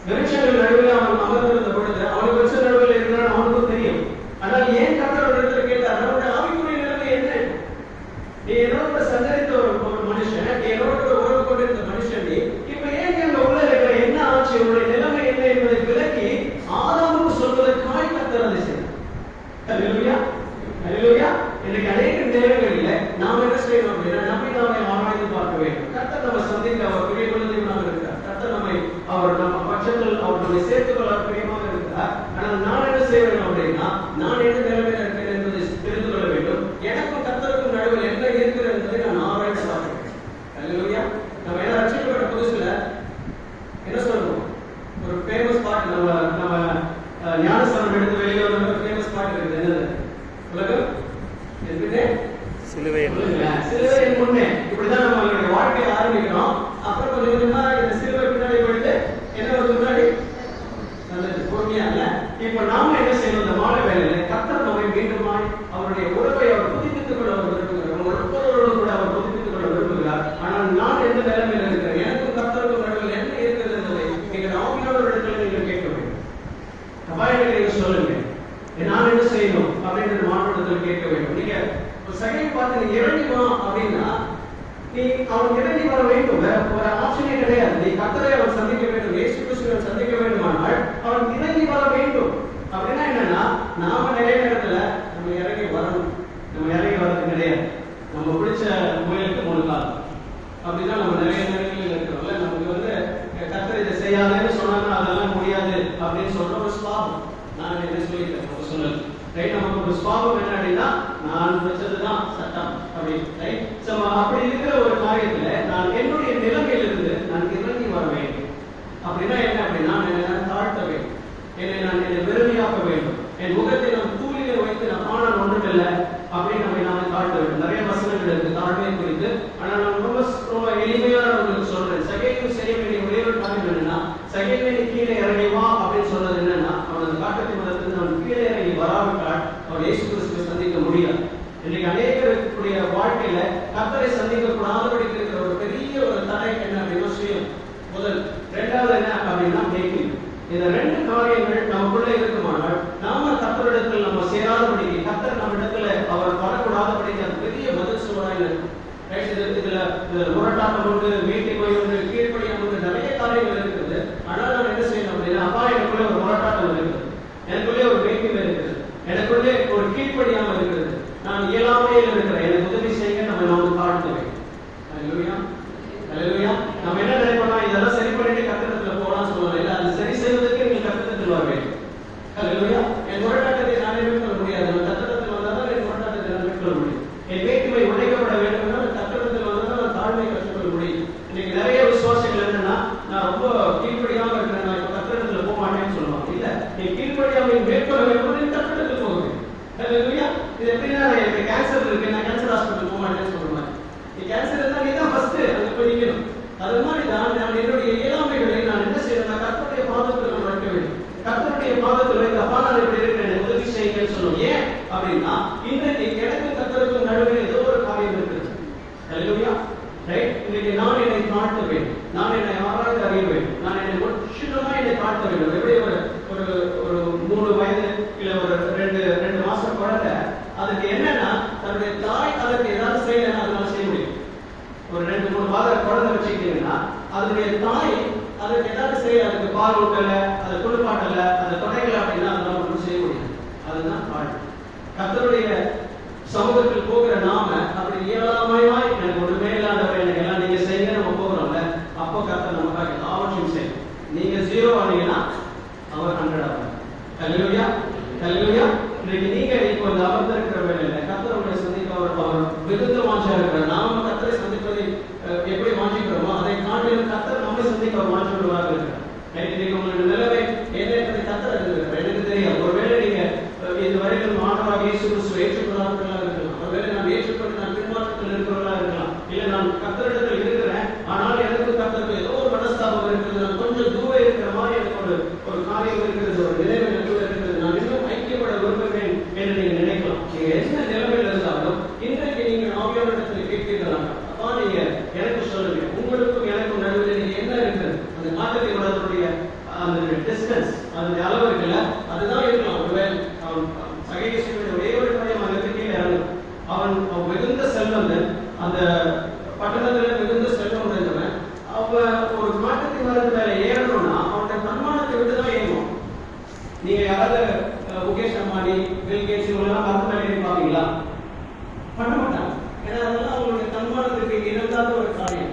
விருட்சங்கள் நடுவில் அவன் அமர்ந்திருந்த பொழுது அவனுக்கு விருட்ச நடுவில் இருக்கிறான் அவனுக்கும் தெரியும். ஆனால் ஏன் கர்த்தர் ஒரு இடத்துல கேட்டார்? நம்முடைய ஆவிக்குரிய நிலைமை என்ன? நீ என்னோட சஞ்சரித்த ஒரு மனுஷன், நீ என்னோட உறவு கொண்டிருந்த மனுஷன், நீ இப்ப ஏன் அங்க உள்ள இருக்கிற என்ன ஆச்சு, உன்னுடைய நிலைமை என்ன என்பதை விளக்கி ஆதாமுக்கு சொல்வதற்காக கர்த்தர் அதை செய்தார். அல்லேலூயா, அல்லேலூயா. இன்னைக்கு அநேக நேரங்களில் நாம் என்ன செய்யணும் அப்படின்னா, நம்மை நாமே ஆராய்ந்து பார்க்க வேண்டும். கர்த்தர் நம்ம சந்திக்க அவர் பெரிய குழந்தைகளாக இருக்கிறார். கர்த்தர் நம்மை அவர் நம்ம பட்சத்தில் அவர் நம்மை சேர்த்துக்கொள்ள பிரியமாக இருக்கிறார். ஆனால் நான் என்ன செய்ய வேண்டும் அப்படின்னா, நான் எந்த நிலைமையில் இருக்கிறேன் என்பதை தெரிந்து கொள்ள வேண்டும். எனக்கும் கர்த்தருக்கும் நடுவில் என்ன இருக்கிறது என்பதை நான் ஆராய்ந்து பார்க்க வேண்டும். அல்லேலூயா. நம்ம என்ன ரட்சிக்கப்பட்ட புதுசுல என்ன சொல்லணும், ஒரு ஃபேமஸ் பாட்டு நம்ம ஞானஸ்தானம் எடுத்து வெளியே ஒரு ஃபேமஸ் பாட்டு இருக்குது. என்னது? உலகம் சிலுவை என் முன்னே. இப்படிதான் நம்மளுடைய வாழ்க்கையை ஆரம்பிக்கிறோம். அப்புறம் கொஞ்சம் கொஞ்சமா இந்த சிலுவை பின்னாடி போயிட்டு என்ன வருது முன்னாடி? நல்லது, பொறுமையா இல்ல. இப்ப நாம என்ன செய்யணும்? இந்த மாலை வேலையில கர்த்தர் நம்மை மீண்டுமாய் அவருடைய உறவை அவர் புதுப்பித்துக் கொள்ள விரும்புகிறார். ஒருவரோடு கூட அவர் புதுப்பித்துக் கொள்ள விரும்புகிறார். ஆனால் நான் எந்த நிலைமையில் இருக்கிறேன், எனக்கும் கர்த்தருக்கும் நடுவில் என்ன இருக்கிறது என்பதை நீங்கள் ஆவியானவர் இடத்துல நீங்கள் கேட்க வேண்டும். அபாயங்களை சொல்லுங்க, நான் என்ன செய்யணும் அப்படின்றது மாற்றத்தில் கேட்க வேண்டும். நீங்க சகையை பார்த்து நீ இறங்கி வா அப்படின்னா, நீ அவன் இறங்கி வர வேண்டும். ஒரு ஆப்ஷனே கிடையாது. நீ கர்த்தரை அவன் சந்திக்க வேண்டும், இயேசு கிறிஸ்துவை சந்திக்க வேண்டுமானால் அவன் இறங்கி வர வேண்டும். அப்படின்னா என்னன்னா, நாம நிறைய நேரத்துல நம்ம இறங்கி வரணும். நம்ம இறங்கி வர்றது கிடையாது. நம்ம பிடிச்ச முயலுக்கு 3 கால். அப்படின்னா நம்ம நிறைய நேரங்களில் இருக்கிறோம்ல, நமக்கு வந்து கர்த்தர் இதை செய்யாதுன்னு சொன்னாங்கன்னா அதெல்லாம் முடியாது அப்படின்னு சொல்ற ஒரு சுபாவம். நான் என்ன சொல்லிட்டேன், நம்ம சொல்லல. ரைட், நமக்கு ஒரு சுபாவம் என்ன அப்படின்னா, நான் வச்சதுதான் சட்டம் அப்படி. ரைட், அப்படி இருக்கிற ஒரு காரியத்துல நான் என்னுடைய நிலைமையிலிருந்து நான் இறங்கி வர வேண்டும். அப்படின்னா என்ன அப்படின்னா, என்னை தாழ்த்த வேண்டும், என்னை வெறுமையாக்க வேண்டும், என் முகத்தை நான் தூளிலே வைத்து நான் ஆனால் ஒன்றுமில்லை அப்படின்னு நம்மை நாம தாழ்த்த வேண்டும். நிறைய வசனங்கள் இருக்கு தாழ்மை குறித்து. ஆனால் நான் ரொம்ப எளிமையான உங்களுக்கு சொல்றேன். சகைக்கு செய்ய வேண்டிய ஒரே ஒரு காரியம் என்னன்னா, சகையை கீழே இறங்கி வா அப்படின்னு சொல்றது என்னன்னா, அவனது காட்டத்தை மதத்திலிருந்து அவன் கீழே இறங்கி வராவிட்டால் அவர் இயேசு கிறிஸ்துவை சந்திக்க முடியாது. இன்னைக்கு அநேகருடைய வாழ்க்கையில கர்த்தரை சந்திக்க கூடாதபடி இருக்கிற ஒரு பெரிய ஒரு தடை என்ன அப்படின்னா சுயம். முதல். இரண்டாவது என்ன அப்படின்னா மேக்கிங். இந்த 2 காரியங்கள் நமக்குள்ள இருக்குமானால் நாம கர்த்தரிடத்தில் நம்ம சேராதபடிக்கு, கர்த்தர் நம்ம இடத்துல அவர் வரக்கூடாதபடிக்கு அது பெரிய பதில் சுவராக இருக்கும். இதுல முரட்டாட்டம் உண்டு, மீட்டிங் போய் உண்டு, கீழ்ப்படியாக உண்டு, நிறைய காரியங்கள் இருக்கிறது. ஆனால் நான் என்ன செய்யணும் அப்படின்னா, அப்பா எனக்குள்ளே ஒரு முரட்டாட்டம் இருக்கிறது, எனக்குள்ளே ஒரு மீட்டிங் இருக்கிறது, எனக்குள்ளே ஒரு கீழ்ப்படியாமல் இருக்கிறது, நான் இயலாமையில் இருக்கிறேன், எனக்கு உதவி செய்ய நம்ம தாழ்த்துவேன். அல்லேலூயா, அல்லேலூயா. நம்ம என்ன நினைப்போம்னா, இதெல்லாம் சரி பண்ணிட்டு கர்த்தரிடத்துல போகலாம்னு சொல்லுவாங்க. இல்லை, அது சரி செய்வதற்கு நீங்கள் கர்த்தரிடத்தில் வர வேண்டும். அல்லேலூயா. என் முரட்டாட்டத்தை நானே மேற்கொள்ள முடியாது. நான் கர்த்தரிடத்தில் வந்தால் என் முரட்டாட்டத்தை நான் மேற்கொள்ள முடியும். என் வேற்றுமை உடைக்கப்பட வேண்டும் என்றால் கர்த்தரிடத்தில் வந்தால் நான் தாழ்மையை கற்றுக்கொள்ள முடியும். இன்னைக்கு நிறைய விசுவாசிகள் என்னன்னா, நான் ரொம்ப கீழ்ப்படியாம இருக்கிறேன், நான் இப்ப கர்த்தரிடத்துல போக மாட்டேன்னு சொல்லுவாங்க. இல்ல, நீ கீழ்ப்படியாமை மேற்கொள்ள வேண்டும், நீ கர்த்தரிடத்தில் போக வேண்டும். அல்லேலூயா. இது எப்படின்னா, எனக்கு கேன்சர் இருக்கு, நான் கேன்சர் ஹாஸ்பிட்டல் போக மாட்டேன்னு சொல்லுவாங்க. நீ கேன்சர் இருந்தா நீ தான் ஃபர்ஸ்ட் அங்க போய் நிக்கணும். அது மாதிரி தான் நான் என்னுடைய இயலாமைகளை நான் என்ன செய்யணும், கர்த்தருடைய பாதத்தில் நான் வைக்க வேண்டும். கர்த்தருடைய பாதத்தில் வைத்து, அப்பா நான் இப்படி இருக்கிறேன், உதவி செய்யுங்கன்னு சொல்லுவோம். ஏன் அப்படின்னா, இன்றைக்கு எனக்கும் கர்த்தருக்கும் நடுவில் ஏதோ ஒரு காரியம் இருக்குது. அல்லேலூயா. ரைட், இன்னைக்கு நான் என்னை தாழ்த்த வேண்டும், நான் என்னை ஆராய்ந்து அறிய வேண்டும், நான் என்னை முற்றிலுமா என்னை தாழ்த்த வேண்டும். எப்படி ஒரு 3 வயது இல்ல ஒரு 2 மாசம் குழந்தை, அதுக்கு என்னன்னா தன்னுடைய தாய் அதற்கு ஏதாவது செய்யலைன்னா அதனால செய்ய முடியும். ஒரு 2-3 மாத குழந்தை வச்சுக்கிட்டீங்கன்னா அதனுடைய தாய் அதற்கு ஏதாவது செய்ய, அதுக்கு பால் ஊட்டல, அதை குளிப்பாட்டல, அதை தொடைக்கல அப்படின்னா அதனால ஒன்றும் செய்ய முடியாது. அதுதான் வாழ்க்கை. கர்த்தருடைய சமூகத்தில் போகிற நாம அப்படி இயலாமையாய் எனக்கு ஒன்றுமே இல்லாதவரை எனக்கு எல்லாம் நீங்க செய்ய நம்ம போகிறோம்ல, அப்போ கர்த்தர் நமக்காக எல்லாவற்றையும் செய்யும். நீங்க 0 ஆனீங்கன்னா அவர் 100 ஆவார். ஹல்லேலூயா, ஹல்லேலூயா. இன்னைக்கு நீங்க இப்போ இந்த அமர்ந்திருக்கிற வேளையில கர்த்தர் உங்களை சந்திக்க அவர் மிகுந்த வாஞ்சையா இருக்கிறார். நாம கர்த்தரை சந்திப்பதை எப்படி வாஞ்சிக்கிறோமோ அதை காட்டிலும் கர்த்தர் நம்மை சந்திக்க அவர் வாஞ்சையுள்ளவராக இருக்கிறார். இன்னைக்கு உங்களுடைய நிலைமை என்ன என்பதை கர்த்தர் அறிந்திருக்கிறார். எனக்கு தெரியாது. ஒருவேளை நீங்க இந்த வரைக்கும் ஆண்டவராக இயேசு கிறிஸ்துவை ஏற்றுக்கொள்ளாதவர்களாக இருக்கலாம். ஒருவேளை நான் ஏற்றுக்கொண்டு நான் பின்மாற்றத்தில் இருக்கிறவர்களாக இருக்கலாம். இல்ல நான் கர்த்தரிடத்தில் இருக்கிறேன், ஆனால் எனக்கு கர்த்தருக்கு ஏதோ ஒரு மனஸ்தாபம் இருக்கிறது, நான் கொஞ்சம் தூரம் இருக்கிற மாதிரி எனக்கு ஒரு காரியம் இருக்கிறது, ஒரு நிலைமை கூட இருக்கிறது, நான் இன்னும் ஐக்கியப்பட விரும்புகிறேன் என்று நீங்க நினைக்கலாம். நீங்க என்ன நிலைமையில் இருந்தாலும் இன்றைக்கு நீங்க ஆவியானவரிடத்தில் கேட்கிறீர்களாங்க, அப்பா நீங்க எனக்கு சொல்லுங்க, உங்களுக்கும் எனக்கும் நடுவில் நீங்க என்ன இருக்கிறது, அந்த மாற்றத்தை உணர்வுடைய அந்த டிஸ்டன்ஸ், அந்த அளவு இருக்குல்ல, அதுதான் இருக்கலாம். ஒருவேளை அவன் சகையேசுவின் ஒரே ஒரு பையன் அங்கே கீழே இறங்கும். அவன் மிகுந்த செல்வந்தன், அந்த பட்டணத்துல மிகுந்த செல்வம் உடைந்தவன். அவன் ஒரு மாற்றத்தின் வரது மேல ஏறணும்னா அவனுடைய தன்மானத்தை விட்டுதான் ஏறுவான். நீங்க யாராவது முகேஷ் அம்பானி, பில் கேட்ஸ் இவங்கெல்லாம் மரத்து மேலே ஏறி பாப்பீங்களா? பண்ண மாட்டாங்க. ஏன்னா அதெல்லாம் அவங்களுடைய தன்மானத்துக்கு இழந்தாத ஒரு காரியம்.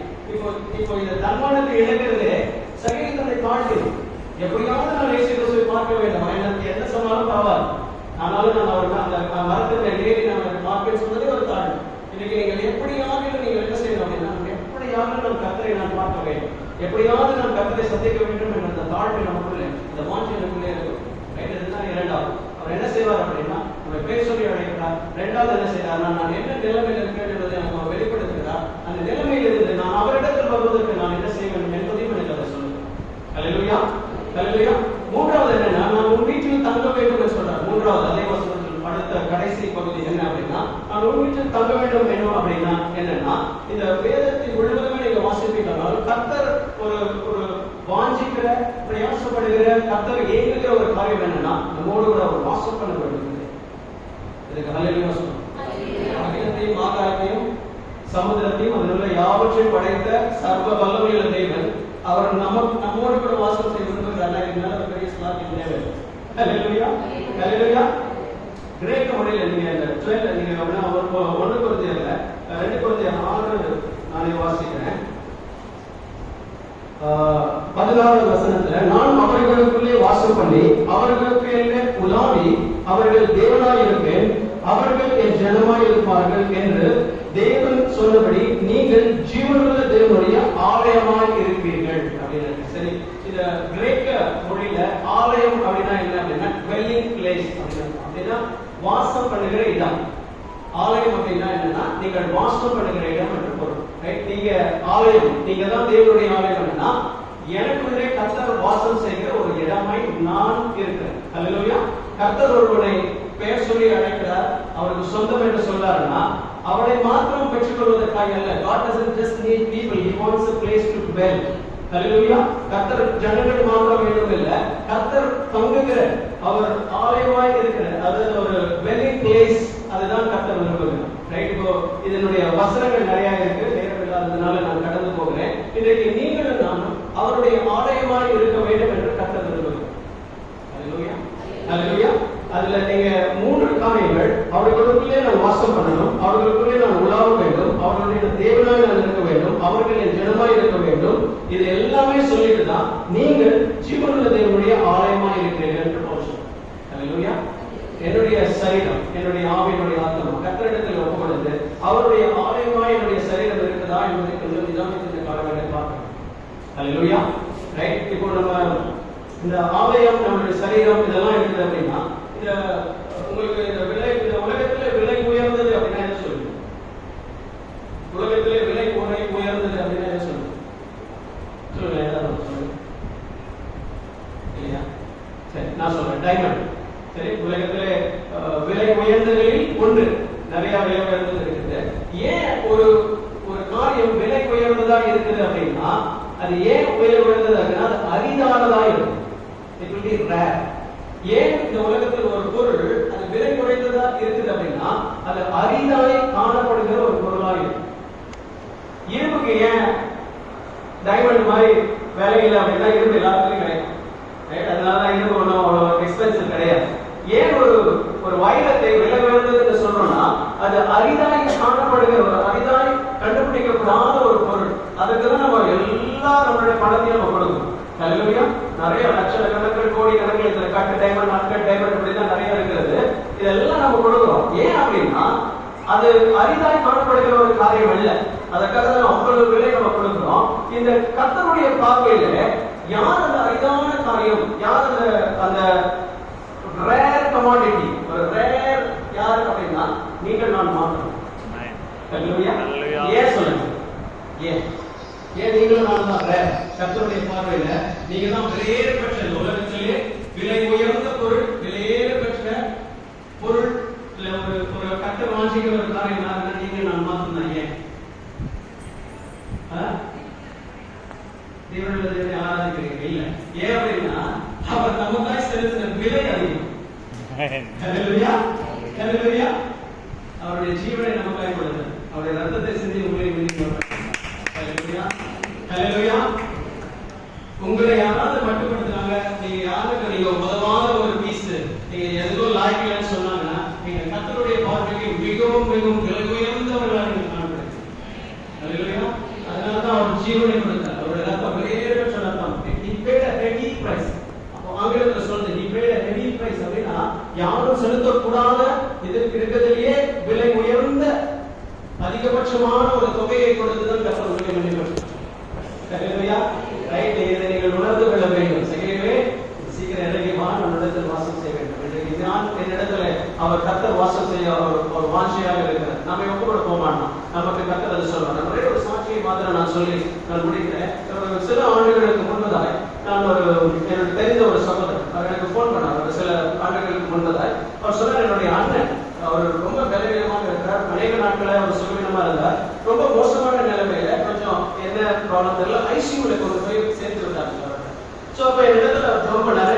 இப்போ இந்த தன்மானத்தை இழக்கிறது சகையத்தை காட்டு. எப்படியாவது நான் இயேசு கிறிஸ்துவை பார்க்க வேண்டும், எனக்கு என்ன சொன்னாலும் பரவாயில்ல, ஆனாலும் நான் அவருக்கு அந்த மரத்துல ஏறி நான் பார்ப்பேன்னு சொன்னதே ஒரு தாழ்வு. இன்னைக்கு நீங்கள் எப்படியாவது நீங்கள் என்ன செய்யணும் அப்படின்னா, எப்படியாவது நான் கர்த்தரை நான் பார்க்க வேண்டும், எப்படியாவது நான் கர்த்தரை சந்திக்க வேண்டும் என்ற அந்த தாழ்வு நமக்குள்ளே, இந்த வாஞ்சை நமக்குள்ளே இருக்கும். இதுதான் இரண்டாவது. அவர் என்ன செய்வார் அப்படின்னா, நம்ம பேர் சொல்லி அழைக்கிறார். இரண்டாவது என்ன செய்யறார், நான் என்ன நிலைமையில் இருக்கிறேன் என்பதை அவர் வெளிப்படுத்துகிறார். அந்த நிலைமையில் இருந்து நான் அவரிடத்தில் வருவதற்கு நான் என்ன செய்ய வேண்டும் என்பதையும் எனக்கு அதை சொல்லுங்கள். ஹல்லேலூயா, ஹல்லேலூயா. மூன்றாவது என்னன்னா, நான் உன் வீட்டில் தங்க வேண்டும் என்று சொல்றார். மூன்றாவது அதே வசனத்தில் அடுத்த கடைசி பகுதி என்ன அப்படின்னா, நான் உன் வீட்டில் தங்க வேண்டும் வேணும் அப்படின்னா என்னன்னா, இந்த வேதத்தை முழுவதுமே நீங்க வாசிப்பீங்கனால் கர்த்தர் ஒரு வாஞ்சிக்கிற, பிரயாசப்படுகிற, கர்த்தர் ஏங்குகிற ஒரு காரியம் என்னன்னா, நம்மோடு கூட அவர் வாசம் பண்ண வேண்டும். இதுக்கு ஹல்லேலூயா சொல்றோம். அகிலத்தையும் ஆகாயத்தையும் சமுதிரத்தையும் அதிலுள்ள யாவற்றையும் படைத்த சர்வ வல்லமையுள்ள தேவன் அவர் நம்மோடு கூட வாசம் செய்ய விரும்புகிறார். இதனால ஒரு பெரிய ஸ்லாக்கியம் தேவை. ஹல்லேலூயா, ஹல்லேலூயா. கிரேக்க மொழியில நீங்க இந்த 12 நீங்க அப்படின்னா 1 கொரிந்தியர்ல 2 கொரிந்தியர் 6 நான் வாசிக்கிறேன். 16வது வசனத்துல, நான் அவர்களுக்குள்ளே வாசம் பண்ணி அவர்களுக்கு உலாவி அவர்கள் தேவனாய் இருப்பேன், அவர்கள் என் ஜனமாய் இருப்பார்கள் என்று தேவன் சொன்னபடி நீங்கள் ஜீவனுள்ள தேவனுடைய ஆலயமாய் இருப்பீர்கள் அப்படின்னு. சரி, இந்த கிரேக்க மொழியில ஆலயம் அப்படின்னா என்ன அப்படின்னா dwelling place அப்படின்னா வாசம் பண்ணுகிற இடம். ஆலயம் அப்படின்னா என்னன்னா நீங்கள் வாசம் பண்ணுகிற இடம் என்று பொருள். நீங்க ஆலயம், நீங்க தான் தேவனுடைய ஆலயம்னா எனக்குள்ளே கர்த்தர் வாசம் செய்கிற ஒரு இடமாய் நான் இருக்கிறேன். ஹல்லேலூயா. கர்த்தர் ஒருவனை பெயர் சொல்லி அழைக்கிறார், அவருக்கு சொந்தம் என்று சொல்றாருன்னா அவரை மாத்திரம் பெற்றுக்கொள்வதற்காக அல்ல. God doesn't just need people, he wants a place to dwell. ஹல்லேலூயா. கர்த்தர் ஜனங்கள் மாத்திரம் வேண்டும் இல்ல, கர்த்தர் தங்குகிற, அவர் ஆலயமாய் இருக்கிற, அது ஒரு dwelling place, அதுதான் கர்த்தர் விரும்புகிறார். ரைட். இப்போ இதனுடைய வசனங்கள் நிறைய இருக்கு, நேரம் இல்லாததுனால நான் கடந்து போகிறேன். இன்றைக்கு நீங்களும் நானும் அவருடைய ஆலயமாய் இருக்க வேண்டும் என்று கர்த்தர் விரும்புகிறார். ஹல்லேலூயா, ஹல்லேலூயா. அதுல நீங்க 3 காரியங்கள், அவர்களுக்குள்ளே நான் வாசம் பண்ணணும், அவர்களுக்குள்ளே நான் உலாவ வேண்டும், அவர்களுடைய தேவனாய் நான் இருக்க வேண்டும், அவர்கள் என் ஜனமாய் இருக்க வேண்டும். இது எல்லாமே சொல்லிட்டு தான் நீங்கள் ஜீவனுள்ள தேவனுடைய ஆலயமாய் இருக்கிறீர்கள் என்று சொல்றோம். ஹல்லேலூயா. என்னுடைய சரீரம், என்னுடைய ஆவியினுடைய ஆத்மா கர்த்தரிடத்தில் ஒப்புக்கொடுத்து அவருடைய ஆலயமாய் என்னுடைய சரீரம் இருக்குதா என்பதை கொஞ்சம் நிதானத்தின் காலங்களில் பார்க்கணும். ஹல்லேலூயா. ரைட். இப்போ நம்ம இந்த ஆலயம், நம்மளுடைய சரீரம் இதெல்லாம் இருக்குது அப்படின்னா, இந்த உங்களுக்கு இந்த உலகத்திலே விலை உயர்ந்தது அப்படின்னா என்ன சொல்லுங்க? உலகத்திலே விலை உயர்ந்தது அப்படின்னா என்ன சொல்லுங்க? சொல்லுங்க, ஏதாவது சொல்லுங்க. இல்லையா? சரி, நான் சொல்றேன். டைமண்ட். சரி, உலகத்திலே விலை உயர்ந்ததில் ஒன்று. நிறைய விலை உயர்ந்தது இருக்குது. ஏன் ஒரு காரியம் விலை உயர்ந்ததா இருக்குது அப்படின்னா, அது ஏன் விலை உயர்ந்தது அப்படின்னா அது அரிதானதா இருக்கும். It will be rare. ஏன் இந்த உலகத்தில் ஒரு பொருள் அது விலை குறைந்ததா இருக்குது அப்படின்னா அது அரிதாய் காணப்படுகிற ஒரு பொருளாக இருக்கும். இரும்புக்கு ஏன் டைமண்ட் மாதிரி விலை இல்லை அப்படின்னா இரும்பு எல்லாத்துலயும் கிடைக்கும். அதனாலதான் இரும்பு ஒன்றும் அவ்வளவு எக்ஸ்பென்சிவ் கிடையாது. ஏன் ஒரு வைரத்தை விலை உயர்ந்ததுன்னு சொல்றோம்னா அது அரிதாய் காணப்படுகிற, ஒரு அரிதாய் கண்டுபிடிக்கப்படாத ஒரு பொருள். அதுக்குதான் நம்ம எல்லா நம்மளுடைய பணத்தையும் நம்ம கொடுக்கணும். ஹல்லேலூயா. நிறைய லட்சக்கணக்கில் கோடி கணக்கில் இருக்கிற கட்டு டைமண்ட், அன்கட் டைமண்ட் இப்படிதான் நிறைய இருக்கிறது. இதெல்லாம் நம்ம கொடுக்குறோம். ஏன் அப்படின்னா அது அரிதாய் காணப்படுகிற ஒரு காரியம் அல்ல. அதற்காக தான் அவ்வளவு விலை நம்ம கொடுக்கிறோம். இந்த கர்த்தருடைய பார்வையில யார் அந்த அரிதான காரியம், யார் அந்த ரேர் கமாடிட்டி, ஒரு ரேர் யார் அப்படின்னா நீங்கள் நான் மாற்றணும். ஏன் சொல்லுங்க, ஏன் நீங்களும் நான் தான் ரேர்? கர்த்தருடைய பார்வையில நீங்க தான் விலையேற பெற்ற, உலகத்திலே விலை உயர்ந்த பொருள், விலையேற பெற்ற பொருள். ஒரு கர்த்தர் வாஞ்சிக்கிற ஒரு காரியம் யாருன்னா நீங்க நான் மாத்திரம். ஏன் தேவனுடைய ஆராதிக்கிறீங்க? இல்ல. ஏன் அப்படின்னா அவர் நமக்காய் செலுத்தின விலை அதிகம். அவருடைய ஜீவனை நமக்காய் கொடுத்தார். அவருடைய ரத்தத்தை சிந்தி உங்களை உங்களை யாராவது மட்டுப்படுத்தினாங்க, நீங்க யாருக்கு நீங்க உதவாத ஒரு பீஸ், நீங்க எதுவும் லாய்க்கலன்னு சொன்னாங்கன்னா நீங்க கர்த்தருடைய பார்வைக்கு மிகவும் மிகவும் விலை உயர்ந்தவர்களாக நீங்க காணப்படுறீங்க. அதனாலதான் அவர் ஜீவனை கொடுத்தார். அவருடைய ரத்தம் விலையேற ரத்தம். He paid a heavy price. ஆங்கிலத்தில் சொல்றது he paid a heavy price அப்படின்னா யாரும் செலுத்தக்கூடாத, இதற்கு இருக்கிறதுலேயே விலை உயர்ந்த அதிகபட்சமான ஒரு தொகையை கொடுத்துதான் கர்த்தர் உங்களை மன்னிப்பார். ரைட், இதை நீங்கள் உணர்ந்து கொள்ள வேண்டும். சகோதரர்களே, சீக்கிரம் இறங்கி வா, நம்மிடத்தில் வாசம் செய்ய வேண்டும். என்னிடத்துல அவர் கர்த்தர் வாசம் செய்ய ஒரு வாஞ்சியாக இருக்கிறார். நம்ம எப்ப கூட போக மாட்டோம், நமக்கு கர்த்தர் அது சொல்றார். நம்ம ஒரு சாட்சியை மாத்திரம் நான் சொல்லி நான் முடிக்கிறேன். சில ஆண்டுகளுக்கு முன்பதாய் நான் எனக்கு தெரிந்த ஒரு சகோதரர் அவர் எனக்கு போன் பண்ணார். சில ஆண்டுகளுக்கு முன்பதாய் அவர் சொன்னார், என்னுடைய அண்ணன் அவர் ரொம்ப பலவீனமாக இருக்கிறார். அநேக நாட்களை அவர் சுகவீனமா இருந்தார். ரொம்ப மோசமான நிலைமையில, கொஞ்சம் என்ன ப்ராப்ளம் தெரியல, ஐசியூல கொண்டு போய் சேர்த்து விட்டாங்க. சோ அப்ப என்னிடத்துல அவர் ஜோம் பண்ணாரு.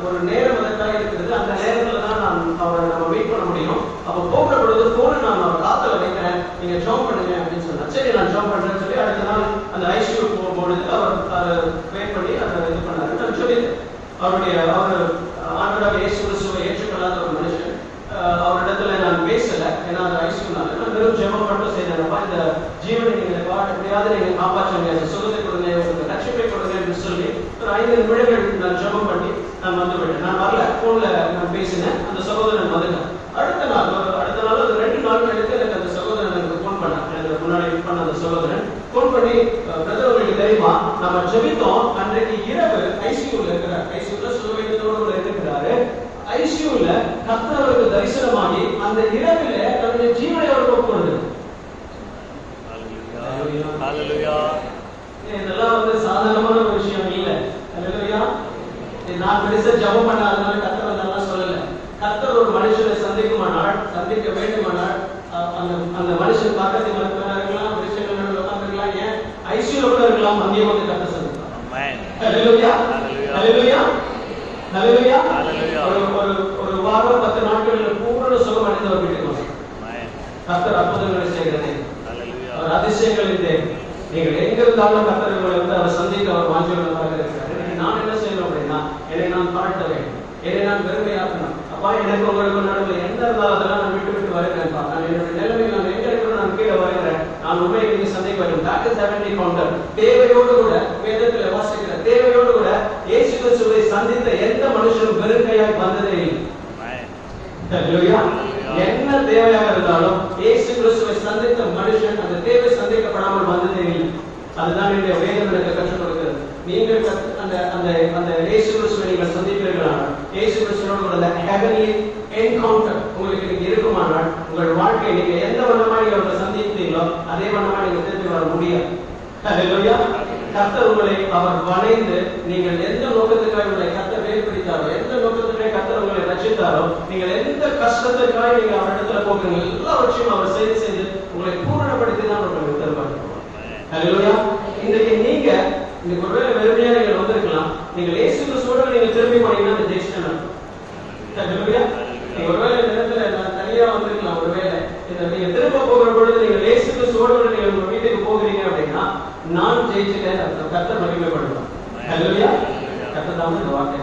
ஒரு நேரம் அதற்காக இருக்கிறது. அந்த நேரத்துல தான் நான் அவரை நம்ம வெயிட் பண்ண முடியும். அப்ப போகிற பொழுது போன நான் அவர் காத்துல வைக்கிறேன், நீங்க ஜோம் பண்ணுங்க அப்படின்னு சொன்னார். சரி, நான் ஜோம் பண்றேன்னு சொல்லி அடுத்த நாள் அந்த ஐசியூ போகும்பொழுது அவர் அதை வெயிட் பண்ணி அதை இது பண்ணாரு. நான் சொல்லி அவருடைய ஆண்டவராக இயேசு கிறிஸ்துவை ஏற்றுக்கொள்ளாத ஒரு மனுஷன், அவரிடத்துல நான் பேசல. ஏன்னா அந்த ஐசியூனால நான் வெறும் ஜெபம் மட்டும் செய்தேன்ப்பா, இந்த ஜீவனை நீங்க எப்படியாவது நீங்க காப்பாற்றுங்க, சுகத்தை கொடுங்க, உங்களுக்கு ரட்சிப்பை கொடுங்க என்று சொல்லி ஒரு 5 நிமிடங்கள் நான் ஜெபம் பண்ணி நான் வந்து விட்டேன். நான் வரல, போன்ல நான் பேசினேன். அந்த சகோதரன் வந்துட்டேன். அடுத்த நாள் அது 2 நாள் கழித்து எனக்கு அந்த சகோதரன் எனக்கு போன் பண்ணான். எனக்கு முன்னாடி பண்ண அந்த சகோதரன் போன் பண்ணி, பிரதர் உங்களுக்கு தெரியுமா, நம்ம ஜெபித்தோம், அன்றைக்கு இரவு ஐசியூல இருக்கிறார், ஐசியூல சுகவீனத்தோடு இருக்கிறாரு. ஐசியூல கர்த்தர் அவருக்கு தரிசனமாகி அந்த இரவில தன்னுடைய ஜீவனை அவருக்கு ஒப்புக்கொடுத்தார். இதெல்லாம் சாதாரணமான ஒரு விஷயம் இல்ல. ஹல்லேலூயா. நான் பெருசா ஜெபம் பண்ண அதனால கர்த்தர் அதெல்லாம் சொல்லல. கர்த்தர் ஒரு மனுஷனை சந்திக்க வேண்டுமானால் அந்த மனுஷன் பக்கத்தில் இருக்கலாம், விஷயங்கள் உட்கார்ந்துருக்கலாம், ஏன் ஐசியூல கூட இருக்கலாம், அங்கேயே வந்து கர்த்தர் சந்திப்பார். ஹல்லேலூயா. ஹல்லேலூயா. ஹல்லேலூயா. ஒரு வாரம் 10 நாட்களில் பூரண சுகம் அடைந்தவர் வீட்டுக்கு வந்தார். கர்த்தர் அற்புதங்களை செய்கிறது, அவர் அதிசயங்களை தேவை. நீங்கள் எங்க இருந்தாலும் கர்த்தர் உங்களை அவர் சந்திக்க அவர் வாஞ்சியுள்ளவராக இருக்கிறார். நான் என்ன செய்யணும் அப்படின்னா, என்னை நான் தாழ்த்த வேண்டும், என்னை நான் பெருமையாக்கணும். அப்பா, எனக்கு உங்களுக்கு நடுவில் எந்த இருந்தாலும் அதெல்லாம் நான் விட்டு வருகிறேன்ப்பா. நான் என்னுடைய நிலைமை நான் எங்க இருக்கிற நான் கீழே வருகிறேன், நான் உண்மையை நீங்க சந்திக்க வேண்டும். that is heavenly counter. தேவையோடு கூட வேதத்தில் வாசிக்கிற தேவையோடு கூட இயேசு கிறிஸ்துவை சந்தித்த எந்த மனுஷனும் வெறுங்கையாய் வந்ததே இல்லை. ஹல்லேலூயா. என்ன தேவையாக இருந்தாலும் இயேசு கிறிஸ்துவை சந்தித்த மனுஷன் அந்த தேவை சந்திக்கப்படாமல் வந்ததே இல்லை. அதுதான் இந்த வேதம் எனக்கு கற்றுக் கொடுக்கிறது. நீங்கள் அந்த இயேசு கிறிஸ்துவை நீங்கள் சந்திப்பீர்களானால், இயேசு கிறிஸ்துவோடு அந்த ஹெவன்லி என்கவுண்டர் உங்களுக்கு நீங்க இருக்குமானால், உங்கள் வாழ்க்கை நீங்க எந்த வண்ணமா நீங்க அவரை சந்தித்தீங்களோ அதே வண்ணமா நீங்க திரும்பி வர முடியாது. ஹல்லேலூயா. கர்த்தர் உங்களை அவர் வளைந்து, நீங்கள் எந்த நோக்கத்துக்காக உங்களை கர்த்தர் வேறுபிடித்தாரோ, எந்த நோக்கத்துக்காக கர்த்தர் உங்களை ரட்சித்தாரோ, நீங்கள் எந்த கஷ்டத்துக்காக நீங்க அவர் இடத்துல போகிறீங்க, எல்லாவற்றையும் அவர் செய்து உங்களை பூரணப்படுத்தி தான் உங்களுக்கு தருவார். ஹல்லேலூயா. இன்றைக்கு நீங்க ஒருவேளை வெறுமையா நீங்கள் வந்திருக்கலாம், நீங்கள் இயேசு கிறிஸ்துவோட நீங்க திரும்பி போனீங்கன்னா அந்த ஜெயிச்சிட்டேன். ஹல்லேலூயா. நீங்க ஒருவேளை இந்த நேரத்துல நான் தனியா வந்திருக்கலாம், ஒருவேளை நீங்க திரும்ப போகிற பொழுது நீங்கள் இயேசு கிறிஸ்துவோட நீங்க உங்க வீட்டுக்கு போகிறீங்க அப்படின்னா நான் ஜெயிச்சிட்டேன், கர்த்தர் மகிமைப்படுவார். ஹல்லேலூயா. கர்த்தர் தான் இந்த வார்த்தை